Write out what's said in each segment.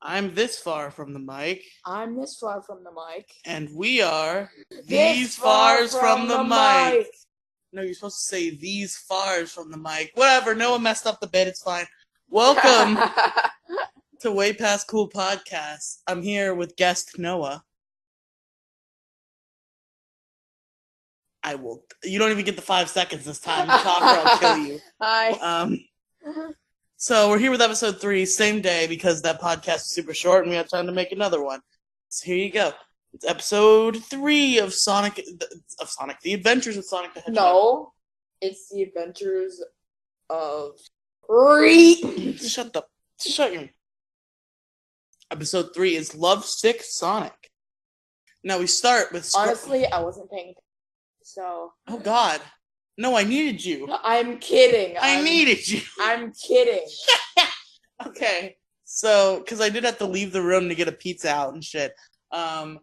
I'm this far from the mic. I'm this far from the mic. And we are These far from the mic. No, you're supposed to say these fars from the mic. Whatever, Noah messed up the bit, it's fine. Welcome to Way Past Cool Podcast. I'm here with guest Noah. You don't even get the 5 seconds this time. Talk or I'll kill you. Hi. So we're here with episode 3, same day, because that podcast was super short and we had time to make another one. So here you go. It's episode 3 of The Adventures of Sonic the Hedgehog. No, it's The Adventures of Furry. Shut your... Episode 3 is Lovesick Sonic. Now we start with... Honestly, I wasn't paying attention, so... Oh god. No, I needed you. I'm kidding. I needed you. I'm kidding. Okay. So, because I did have to leave the room to get a pizza out and shit. But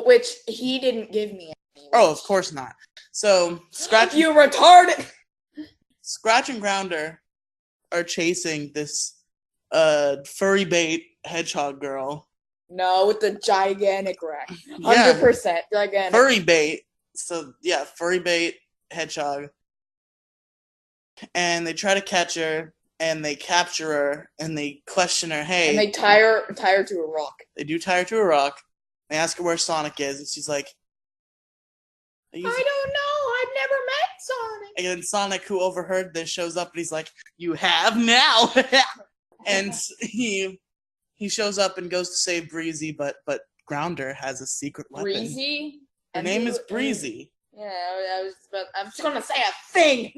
which he didn't give me any. Oh, of course not. So, You retarded! Scratch and Grounder are chasing this furry bait hedgehog girl. No, with the gigantic rack. 100% gigantic. Furry bait. So, yeah, furry bait hedgehog. And they try to catch her, and they capture her, and they question her, hey. And they tie her to a rock. They do tie her to a rock. They ask her where Sonic is, and she's like, I don't know. I've never met Sonic. And then Sonic, who overheard this, shows up, and he's like, you have now. And he shows up and goes to save Breezy, but Grounder has a secret weapon. Breezy? Her name is Breezy. Yeah, I'm just gonna say a thing.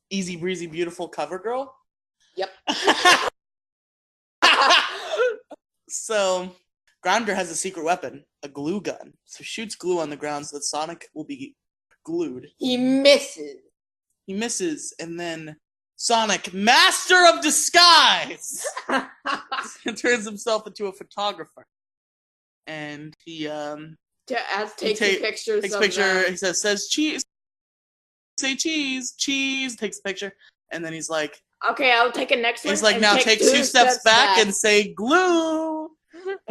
Easy Breezy Beautiful cover girl? Yep. So, Grounder has a secret weapon, a glue gun. So shoots glue on the ground so that Sonic will be glued. He misses, and then Sonic, master of disguise, turns himself into a photographer. And he takes pictures. Takes a picture. He says cheese. Say cheese. Takes a picture, and then he's like, "Okay, I'll take a next one." He's like, "Now take 2 steps back and say glue."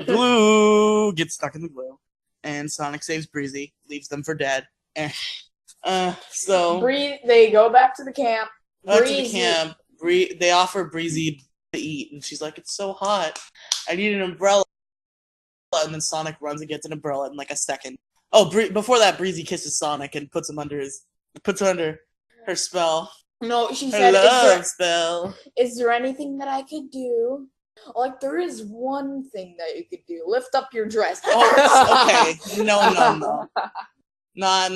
Glue gets stuck in the glue, and Sonic saves Breezy, leaves them for dead. So they go back to the camp. They offer Breezy to eat, and she's like, "It's so hot. I need an umbrella." And then Sonic runs and gets an umbrella in like a second. Oh, before that, Breezy kisses Sonic and puts her under her spell. No, she her said, spell. Is there anything that I could do? Like, there is one thing that you could do. Lift up your dress. Oh, okay. No. No.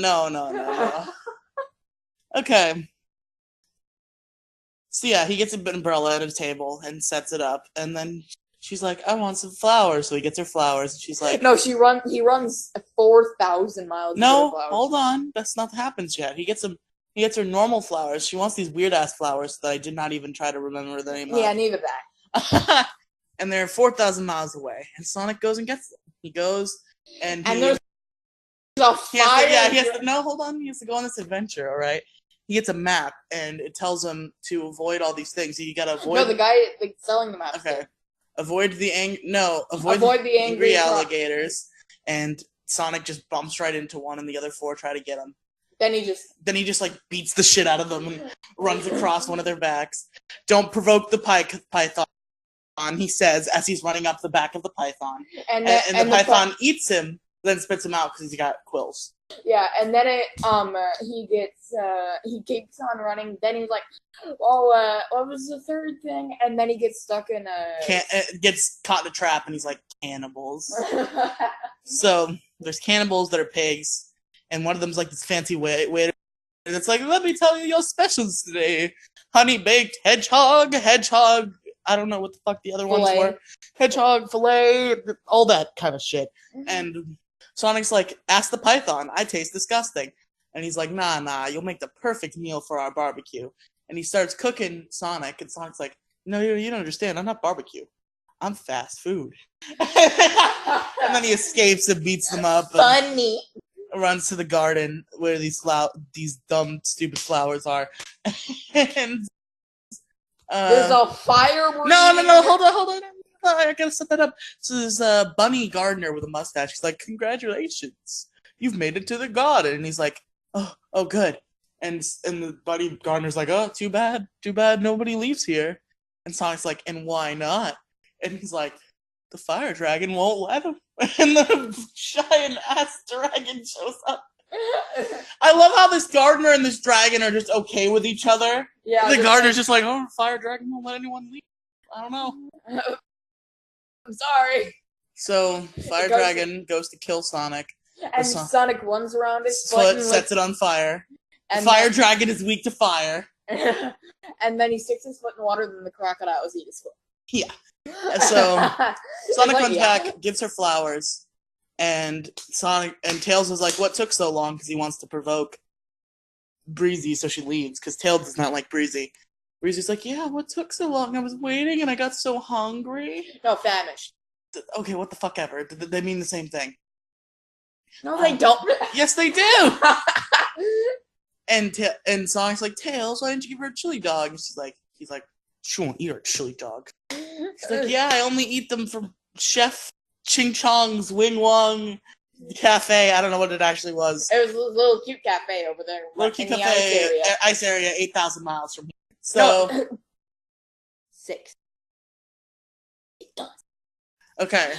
Okay. So yeah, he gets an umbrella at a table and sets it up, and then she's like, I want some flowers. So he gets her flowers, and she's like... No, he runs 4,000 miles. No, hold on. That's not what happens yet. He gets her normal flowers. She wants these weird-ass flowers that I did not even try to remember the name of. Yeah, neither did I. And they're 4,000 miles away. And Sonic goes and gets them. He goes, and there's a fire. He has to go on this adventure, all right? He gets a map, and it tells him to avoid all these things. So you gotta avoid... No, the guy selling the map. Okay. Avoid the angry alligators, and Sonic just bumps right into one, and the other 4 try to get him. Then he just like beats the shit out of them and runs across one of their backs. Don't provoke the python, he says as he's running up the back of the python, and the python eats him, then spits him out because he's got quills. Yeah, and then he keeps on running. Then he's like, "Oh, what was the third thing?" And then he gets stuck in gets caught in a trap, and he's like, cannibals. So there's cannibals that are pigs, and one of them's like this fancy waiter, and it's like, let me tell you your specials today: honey baked hedgehog. I don't know what the fuck the other ones were. Hedgehog fillet, all that kind of shit, and Sonic's like, ask the python, I taste disgusting. And he's like, nah, you'll make the perfect meal for our barbecue. And he starts cooking Sonic, and Sonic's like, no, you don't understand, I'm not barbecue. I'm fast food. And then he escapes and beats them up. Funny. Runs to the garden where these dumb, stupid flowers are. And There's a fire. No, hold on. I gotta set that up. So there's a bunny gardener with a mustache. He's like, "Congratulations, you've made it to the garden." And he's like, "Oh, good." And the bunny gardener's like, "Oh, too bad, nobody leaves here." And Sonic's like, "And why not?" And he's like, "The fire dragon won't let him." And the giant ass dragon shows up. I love how this gardener and this dragon are just okay with each other. Yeah. The gardener's just like, "Oh, fire dragon won't let anyone leave. I don't know." I'm sorry. So fire dragon goes to kill Sonic. And Sonic runs around his foot and sets it on fire. And the fire dragon is weak to fire. And then he sticks his foot in water, then the crocodiles eat his foot. Yeah. So Sonic runs back, gives her flowers, and Tails is like, "What took so long?" Because he wants to provoke Breezy, so she leaves. Because Tails does not like Breezy. Breezy's like, "Yeah, what took so long? I was waiting, and I got so hungry." No, famished. Okay, what the fuck ever. They mean the same thing. No, they don't. Yes, they do. And Sonic's like, "Tails, why didn't you give her a chili dog?" And he's like, "She won't eat our chili dog." He's like, "Yeah, I only eat them from Chef Ching Chong's Wing Wong Cafe." I don't know what it actually was. It was a little cute cafe over there. Little cute cafe, ice area, 8,000 miles from here. So no. 6. It does. Okay.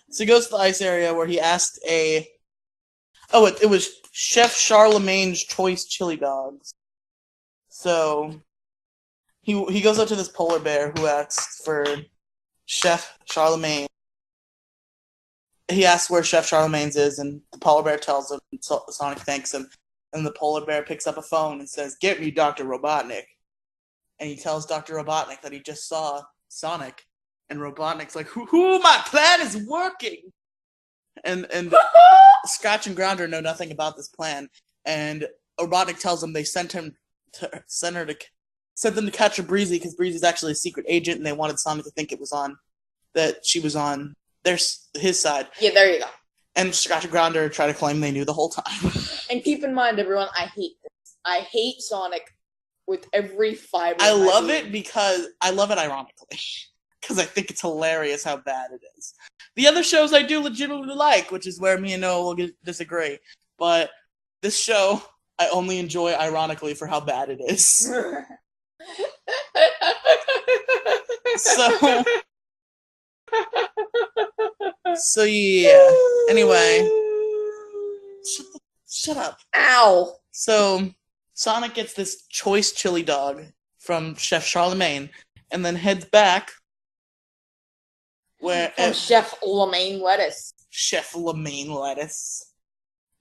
So he goes to the ice area where he asked it was Chef Charlemagne's choice chili dogs. So he goes up to this polar bear who asks for Chef Charlemagne. He asks where Chef Charlemagne's is, and the polar bear tells him. Sonic thanks him, and the polar bear picks up a phone and says, "Get me Dr. Robotnik." And he tells Dr. Robotnik that he just saw Sonic. And Robotnik's like, "Who? My plan is working." And Scratch and Grounder know nothing about this plan. And Robotnik tells them they sent them to catch a Breezy because Breezy's actually a secret agent, and they wanted Sonic to think she was on his side. Yeah, there you go. And Scratch and Grounder try to claim they knew the whole time. And keep in mind, everyone, I hate this. I hate Sonic with every fiber. I love it because I love it ironically. Because I think it's hilarious how bad it is. The other shows I do legitimately like, which is where me and Noah will disagree. But this show, I only enjoy ironically for how bad it is. So yeah. Anyway. Shut up. Ow. So Sonic gets this choice chili dog from Chef Charlemagne and then heads back from Chef Lemaine Lettuce. Chef Lemaine Lettuce.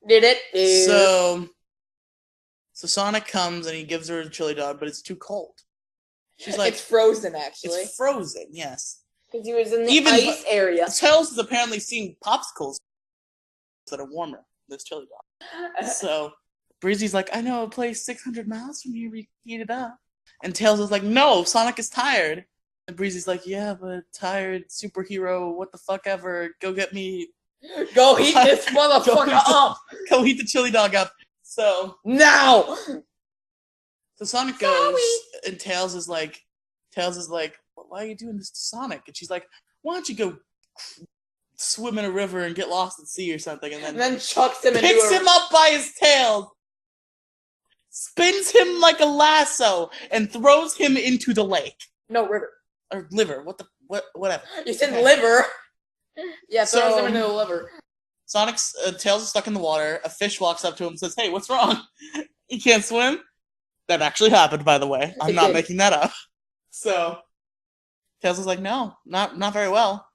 Did it? So Sonic comes and he gives her a chili dog, but it's too cold. She's like, "It's frozen, actually." It's frozen, yes. Because he was in the ice area. Tails has apparently seen popsicles that are warmer than this chili dog. So Breezy's like, "I know a place 600 miles from here we can heat it up." And Tails is like, "No, Sonic is tired." And Breezy's like, "Yeah, but tired superhero, what the fuck ever, go get me. Go heat this motherfucker up. Go heat the chili dog up." So now. So Sonic goes, and Tails is like, "Why are you doing this to Sonic?" And she's like, "Why don't you go swim in a river and get lost at sea or something?" And then chucks him picks him up by his tail, spins him like a lasso, and throws him into the lake. No, river. Or liver. Whatever. You said liver. Yeah, throws him into the liver. Sonic's Tails is stuck in the water. A fish walks up to him and says, "Hey, what's wrong? You can't swim?" That actually happened, by the way. I'm not making that up. So Tails is like, "No, not very well."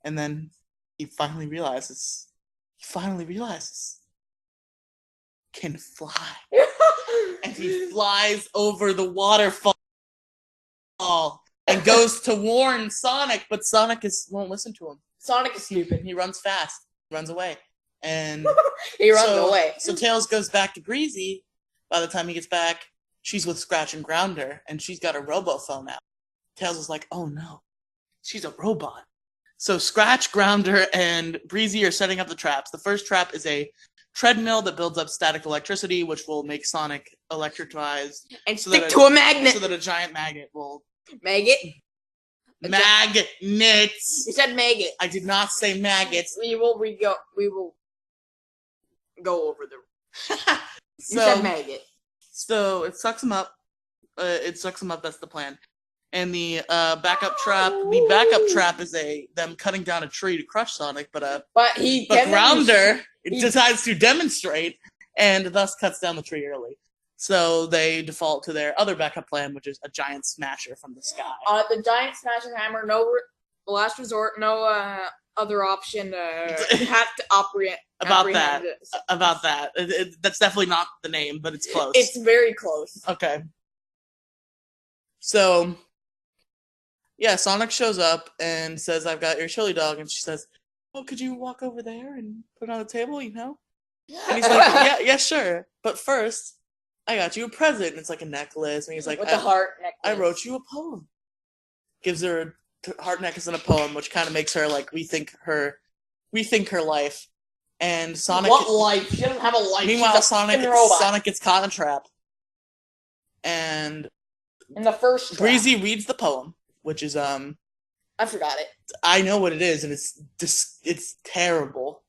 And then he finally realizes can fly. And he flies over the waterfall and goes to warn Sonic, but Sonic won't listen to him. Sonic is stupid. He runs fast. He runs away. And he runs away. So Tails goes back to Breezy. By the time he gets back, she's with Scratch and Grounder, and she's got a robophone out. Tails is like, "Oh no, she's a robot." So Scratch, Grounder, and Breezy are setting up the traps. The first trap is a treadmill that builds up static electricity, which will make Sonic electrified And so stick that to a magnet. so that a giant magnet will Maggot? magnets. You said maggot. I did not say maggots. We will go over the. You So said maggot. so it sucks him up. That's the plan. And the backup trap is them cutting down a tree to crush Sonic, but Grounder decides to demonstrate and thus cuts down the tree early. So they default to their other backup plan, which is a giant smasher from the sky. The giant smasher hammer, no last resort, no other option. Have to operate. About that. That's definitely not the name, but it's close. It's very close. Okay. So, yeah, Sonic shows up and says, "I've got your chili dog," and she says, "Oh, could you walk over there and put it on the table, you know?" And he's like, yeah, sure. But first, I got you a present. And it's like a necklace. And he's like, with a heart necklace. I wrote you a poem. Gives her a heart necklace and a poem, which kind of makes her like rethink her life. And Sonic. What life? She doesn't have a life. Meanwhile, Sonic gets caught in a trap. And in the first trap, Breezy reads the poem, which is I forgot it. I know what it is, and it's terrible.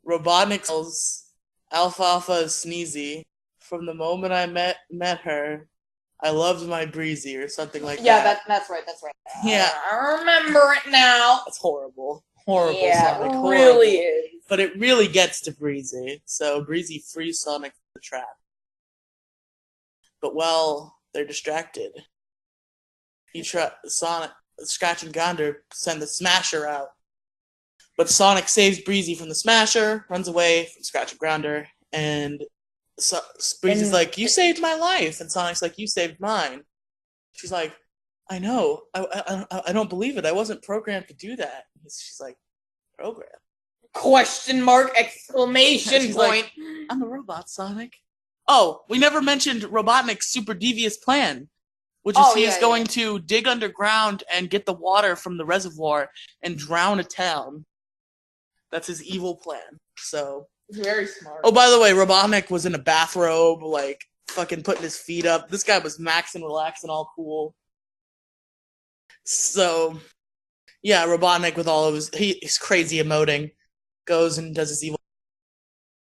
Robotnik tells Alfalfa is sneezy. From the moment I met her, I loved my Breezy, or something like that. Yeah, that's right. Yeah, I remember it now. That's horrible. Horrible, yeah, Sonic. It horrible. Really is. But it really gets to Breezy. So Breezy frees Sonic from the trap. But while they're distracted, Sonic, Scratch and Gander send the Smasher out. But Sonic saves Breezy from the Smasher, runs away from Scratch and Gander, and Breezy's like, "You saved my life," and Sonic's like, "You saved mine." She's like, "I know. I don't believe it. I wasn't programmed to do that." She's like, "Program?" Question mark! Exclamation She's point! Like, I'm a robot, Sonic. Oh, we never mentioned Robotnik's super devious plan, which is he's going to dig underground and get the water from the reservoir and drown a town. That's his evil plan. So very smart. Oh, by the way, Robotnik was in a bathrobe, like fucking putting his feet up. This guy was maxing, relaxing, all cool. So, yeah, Robotnik with all of his crazy emoting goes and does his evil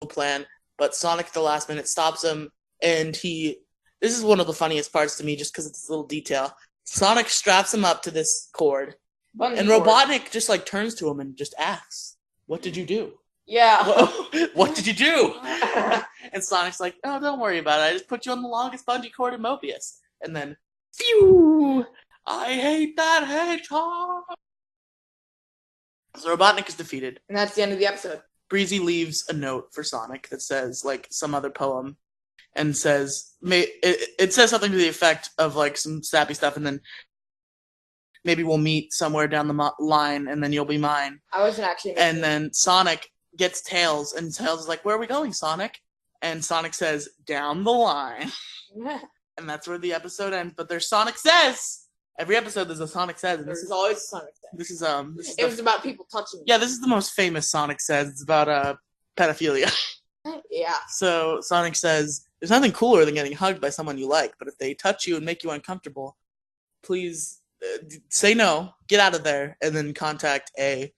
plan. But Sonic at the last minute stops him, and this is one of the funniest parts to me, just because it's a little detail. Sonic straps him up to this cord, and Robotnik just like turns to him and just asks, "What did you do?" Yeah. What did you do? And Sonic's like, "Oh, don't worry about it. I just put you on the longest bungee cord in Mobius." And then, phew! I hate that hedgehog. So Robotnik is defeated. And that's the end of the episode. Breezy leaves a note for Sonic that says, like, some other poem, and says, it says something to the effect of, like, some sappy stuff, and then maybe we'll meet somewhere down the line, and then you'll be mine. I wasn't actually. And then Sonic gets Tails, and Tails is like, "Where are we going, Sonic?" And Sonic says, "Down the line." And that's where the episode ends. But there's Sonic Says. Every episode there's a Sonic Says. And there's always a Sonic Says. This is it was about people touching. Yeah, this is the most famous Sonic Says. It's about pedophilia. Yeah. So Sonic says, "There's nothing cooler than getting hugged by someone you like, but if they touch you and make you uncomfortable, please say no, get out of there, and then contact an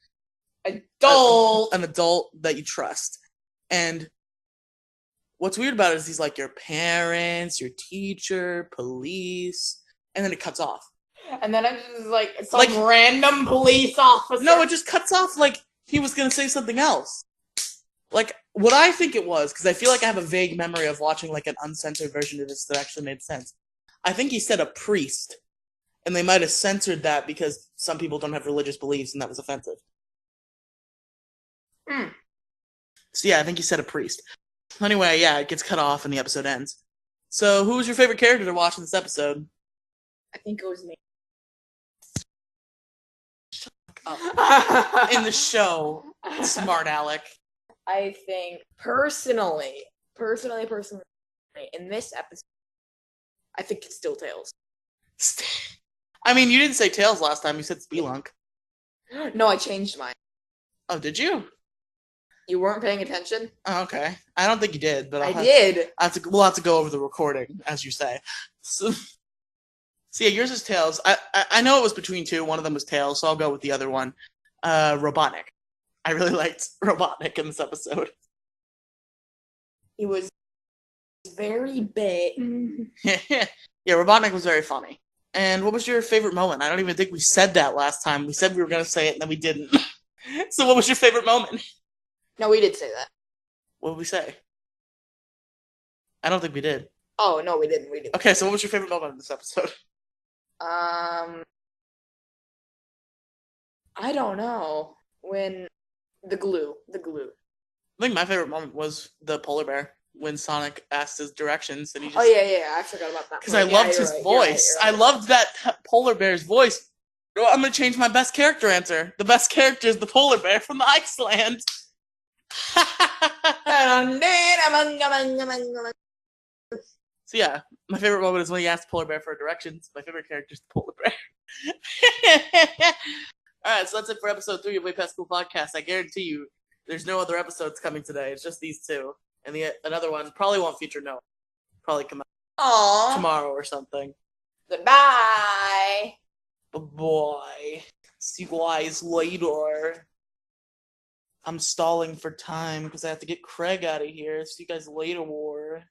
adult that you trust." And what's weird about it is he's like, your parents, your teacher, police, and then it cuts off. And then it's just like some random police officer. No, it just cuts off like he was gonna say something else. Like what I think it was, because I feel like I have a vague memory of watching like an uncensored version of this that actually made sense. I think he said a priest, and they might have censored that because some people don't have religious beliefs, and that was offensive. So yeah, I think he said a priest. Anyway, yeah, it gets cut off and the episode ends. So who was your favorite character to watch in this episode? I think it was me. Shut up. In the show, smart Alec. I think personally, in this episode, I think it's still Tails. I mean, you didn't say Tails last time. You said Spelunk. No, I changed mine. Oh, did you? You weren't paying attention? Oh, okay. I don't think you did, but I did. we'll have to go over the recording, as you say. So yeah, yours is Tails. I know it was between two. One of them was Tails, so I'll go with the other one. Robotnik. I really liked Robotnik in this episode. He was very big. Yeah, Robotnik was very funny. And what was your favorite moment? I don't even think we said that last time. We said we were going to say it, and then we didn't. So what was your favorite moment? No, we did say that. What did we say? I don't think we did. Oh, no, we didn't. We didn't. Okay, so what was your favorite moment in this episode? I don't know. When the glue. I think my favorite moment was the polar bear when Sonic asked his directions and he just. Oh yeah, I forgot about that. Because I loved his voice. I loved that polar bear's voice. I'm gonna change my best character answer. The best character is the polar bear from Iceland. So yeah, my favorite moment is when he asked the polar bear for directions. My favorite character is the polar bear. Alright, so that's it for episode 3 of Way Past School Podcast. I guarantee you there's no other episodes coming today. It's just these two. And another one probably won't feature Noah. Probably come out tomorrow or something. Goodbye. Bye-bye. See you guys later. I'm stalling for time because I have to get Craig out of here. See you guys later.